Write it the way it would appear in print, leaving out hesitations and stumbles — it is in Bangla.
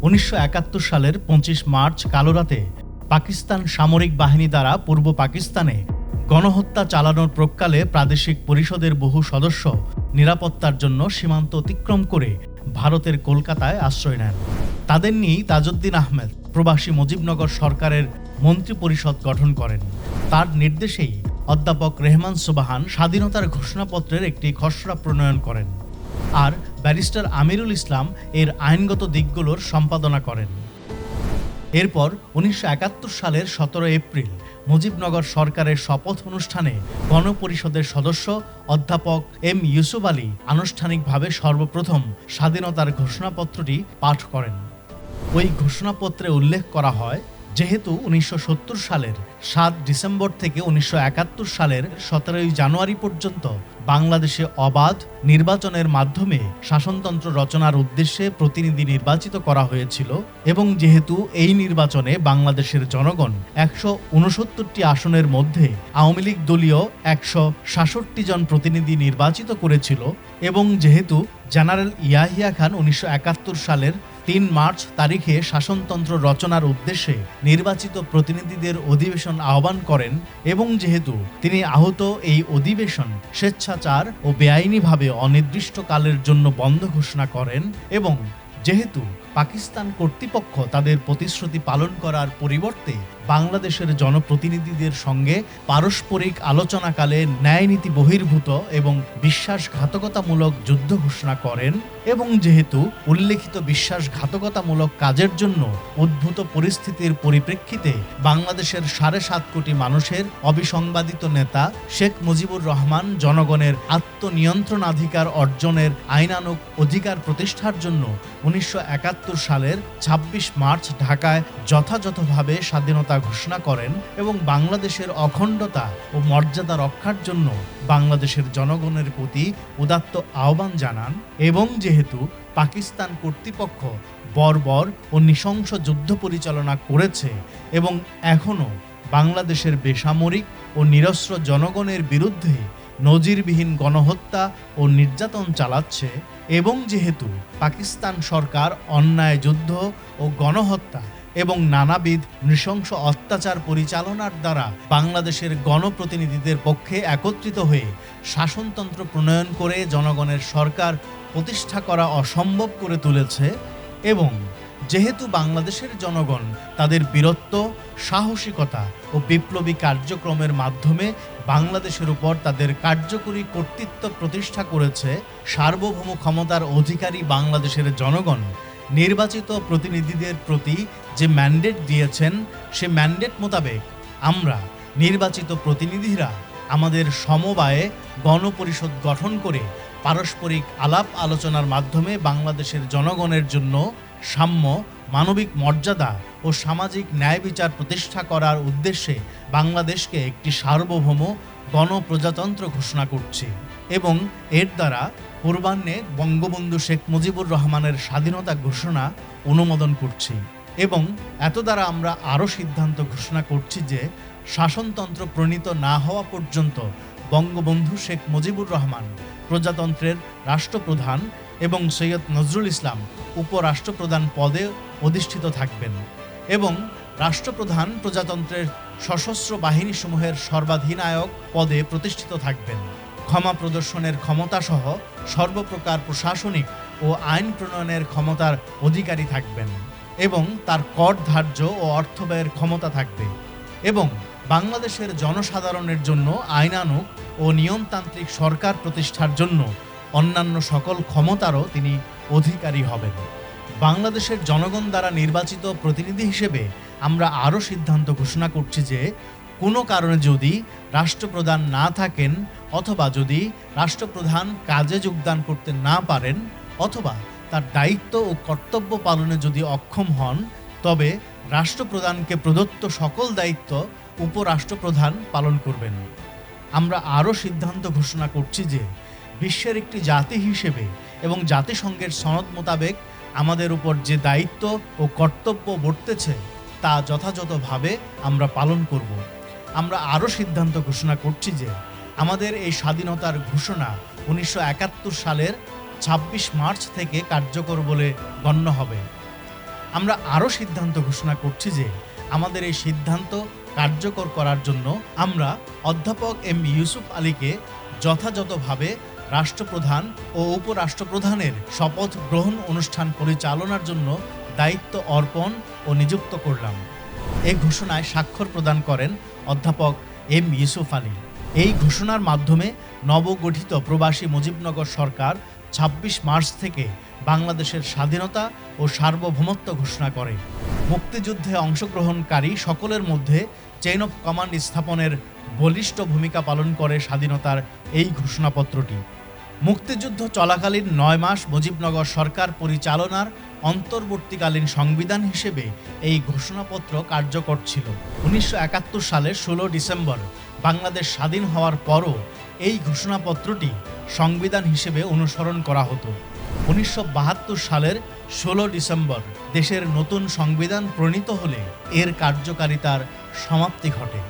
1971 সালের 25 মার্চ কালরাতে পাকিস্তান সামরিক বাহিনী দ্বারা পূর্ব পাকিস্তানে গণহত্যা চালানোর প্রকালে প্রাদেশিক পরিষদের বহু সদস্য নিরাপত্তার জন্য সীমান্ত অতিক্রম করে ভারতের কলকাতায় আশ্রয় নেন। তাদের নিয়েই তাজউদ্দিন আহমেদ প্রবাসী মুজিবনগর সরকারের মন্ত্রী পরিষদ গঠন করেন। তার নির্দেশেই অধ্যাপক রেহমান সুবহান স্বাধীনতার ঘোষণাপত্রের একটি খসড়া প্রণয়ন করেন, আর ব্যারিস্টার আমিরুল ইসলাম এর আইনগত দিকগুলোর সম্পাদনা করেন। এরপর 1971 সালের 17 এপ্রিল মুজিবনগর সরকারের শপথ অনুষ্ঠানে গণপরিষদের সদস্য অধ্যাপক এম ইউসুফ আলী আনুষ্ঠানিকভাবে সর্বপ্রথম স্বাধীনতার ঘোষণাপত্রটি পাঠ করেন। ওই ঘোষণাপত্রে উল্লেখ করা হয়, যেহেতু 1970 সালের 7 ডিসেম্বর থেকে 1971 সালের 17 জানুয়ারি পর্যন্ত বাংলাদেশে অবাধ নির্বাচনের মাধ্যমে শাসনতন্ত্র রচনার উদ্দেশ্যে প্রতিনিধি নির্বাচিত করা হয়েছিল এবং যেহেতু এই নির্বাচনে বাংলাদেশের জনগণ 169টি আসনের মধ্যে আওয়ামী লীগ দলীয় 166 জন প্রতিনিধি নির্বাচিত করেছিল এবং যেহেতু জেনারেল ইয়াহিয়া খান 1971 সালের 3 মার্চ তারিখে শাসনতন্ত্র রচনার উদ্দেশ্যে নির্বাচিত প্রতিনিধিদের অধিবেশন আহ্বান করেন এবং যেহেতু তিনি আহত এই অধিবেশন স্বেচ্ছাচার ও বেআইনিভাবে অনির্দিষ্টকালের জন্য বন্ধ ঘোষণা করেন এবং যেহেতু পাকিস্তান কর্তৃপক্ষ তাদের প্রতিশ্রুতি পালন করার পরিবর্তে বাংলাদেশের জনপ্রতিনিধিদের সঙ্গে পারস্পরিক আলোচনাকালে ন্যায়নীতি বহির্ভূত এবং বিশ্বাসঘাতকতামূলক যুদ্ধ ঘোষণা করেন এবং যেহেতু উল্লেখিত বিশ্বাসঘাতকতামূলক কাজের জন্য উদ্ভূত পরিস্থিতির পরিপ্রেক্ষিতে বাংলাদেশের 7.5 কোটি মানুষের অবিসংবাদিত নেতা শেখ মুজিবুর রহমান জনগণের আত্মনিয়ন্ত্রণাধিকার অর্জনের আইনানুগ অধিকার প্রতিষ্ঠার জন্য 1971 সালের 26 মার্চ ঢাকায় যথাযথভাবে স্বাধীনতা ঘোষণা করেন এবং বাংলাদেশের অখণ্ডতা ও মর্যাদা রক্ষার জন্য বাংলাদেশের জনগণের প্রতি উদাত্ত আহ্বান জানান এবং যেহেতু পাকিস্তান কর্তৃপক্ষ বর্বর ও নৃশংস যুদ্ধ পরিচালনা করেছে এবং এখনও বাংলাদেশের বেসামরিক ও নিরস্ত্র জনগণের বিরুদ্ধে নজিরবিহীন গণহত্যা ও নির্যাতন চালাচ্ছে এবং যেহেতু পাকিস্তান সরকার অন্যায় যুদ্ধ ও গণহত্যা এবং নানাবিধ নৃশংস অত্যাচার পরিচালনার দ্বারা বাংলাদেশের গণপ্রতিনিধিদের পক্ষে একত্রিত হয়ে শাসনতন্ত্র প্রণয়ন করে জনগণের সরকার প্রতিষ্ঠা করা অসম্ভব করে তুলেছে এবং যেহেতু বাংলাদেশের জনগণ তাদের বীরত্ব, সাহসিকতা ও বিপ্লবী কার্যক্রমের মাধ্যমে বাংলাদেশের উপর তাদের কার্যকরী কর্তৃত্ব প্রতিষ্ঠা করেছে, সার্বভৌম ক্ষমতার অধিকারী বাংলাদেশের জনগণ নির্বাচিত প্রতিনিধিদের প্রতি যে ম্যান্ডেট দিয়েছেন সে ম্যান্ডেট মোতাবেক আমরা নির্বাচিত প্রতিনিধিরা আমাদের সমবায়ে গণপরিষদ গঠন করে পারস্পরিক আলাপ আলোচনার মাধ্যমে বাংলাদেশের জনগণের জন্য সাম্য, মানবিক মর্যাদা ও সামাজিক ন্যায় বিচার প্রতিষ্ঠা করার উদ্দেশ্যে বাংলাদেশকে একটি সার্বভৌম গণপ্রজাতন্ত্র ঘোষণা করছি এবং এর দ্বারা পূর্বাহ্নে বঙ্গবন্ধু শেখ মুজিবুর রহমানের স্বাধীনতা ঘোষণা অনুমোদন করছি এবং এত দ্বারা আমরা আরও সিদ্ধান্ত ঘোষণা করছি যে শাসনতন্ত্র প্রণীত না হওয়া পর্যন্ত বঙ্গবন্ধু শেখ মুজিবুর রহমান প্রজাতন্ত্রের রাষ্ট্রপ্রধান এবং সৈয়দ নজরুল ইসলাম উপরাষ্ট্রপ্রধান পদে অধিষ্ঠিত থাকবেন এবং রাষ্ট্রপ্রধান প্রজাতন্ত্রের সশস্ত্র বাহিনীসমূহের সর্বাধিনায়ক পদে প্রতিষ্ঠিত থাকবেন। ক্ষমা প্রদর্শনের ক্ষমতাসহ সর্বপ্রকার প্রশাসনিক ও আইন প্রণয়নের ক্ষমতার অধিকারী থাকবেন এবং তার কর ধার্য ও অর্থ ব্যয়ের ক্ষমতা থাকবে এবং বাংলাদেশের জনসাধারণের জন্য আইনানুগ ও নিয়মতান্ত্রিক সরকার প্রতিষ্ঠার জন্য অন্যান্য সকল ক্ষমতারও তিনি অধিকারী হবেন। বাংলাদেশের জনগণ দ্বারা নির্বাচিত প্রতিনিধি হিসেবে আমরা আরও সিদ্ধান্ত ঘোষণা করছি যে কোনো কারণে যদি রাষ্ট্রপ্রধান না থাকেন অথবা যদি রাষ্ট্রপ্রধান কাজে যোগদান করতে না পারেন অথবা তার দায়িত্ব ও কর্তব্য পালনে যদি অক্ষম হন, তবে রাষ্ট্রপ্রধানকে প্রদত্ত সকল দায়িত্ব উপরাষ্ট্রপ্রধান পালন করবেন। আমরা আরও সিদ্ধান্ত ঘোষণা করছি যে বিশ্বের একটি জাতি হিসেবে এবং জাতিসংঘের সনদ মোতাবেক আমাদের উপর যে দায়িত্ব ও কর্তব্য বর্তেছে তা যথাযথভাবে আমরা পালন করব। আমরা আরও সিদ্ধান্ত ঘোষণা করছি যে আমাদের এই স্বাধীনতার ঘোষণা 1971 সালের 26 মার্চ থেকে কার্যকর বলে গণ্য হবে। আমরা আরও সিদ্ধান্ত ঘোষণা করছি যে আমাদের এই সিদ্ধান্ত কার্যকর করার জন্য আমরা অধ্যাপক এম ইউসুফ আলীকে যথাযথভাবে রাষ্ট্রপ্রধান ও উপরাষ্ট্রপ্রধানের শপথ গ্রহণ অনুষ্ঠান পরিচালনার জন্য দায়িত্ব অর্পণ ও নিযুক্ত করলাম। এই ঘোষণায় স্বাক্ষর প্রদান করেন অধ্যাপক এম ইউসুফ আলী। এই ঘোষণার মাধ্যমে নবগঠিত প্রবাসী মুজিবনগর সরকার ২৬ মার্চ থেকে বাংলাদেশের স্বাধীনতা ও সার্বভৌমত্ব ঘোষণা করে। মুক্তিযুদ্ধে অংশগ্রহণকারী সকলের মধ্যে চেইন অফ কমান্ড স্থাপনের বলিষ্ঠ ভূমিকা পালন করে স্বাধীনতার এই ঘোষণাপত্রটি। মুক্তিযুদ্ধ চলাকালীন ৯ মাস মুজিবনগর সরকার পরিচালনার অন্তর্বর্তীকালীন সংবিধান হিসেবে এই ঘোষণাপত্র কার্যকর ছিল। ১৯৭১ সালের ১৬ ডিসেম্বর বাংলাদেশ স্বাধীন হওয়ার পরও এই ঘোষণাপত্রটি সংবিধান হিসেবে অনুসরণ করা হতো। ১৯৭২ সালের ১৬ ডিসেম্বর দেশের নতুন সংবিধান প্রণীত হলে এর কার্যকারিতার সমাপ্তি ঘটে।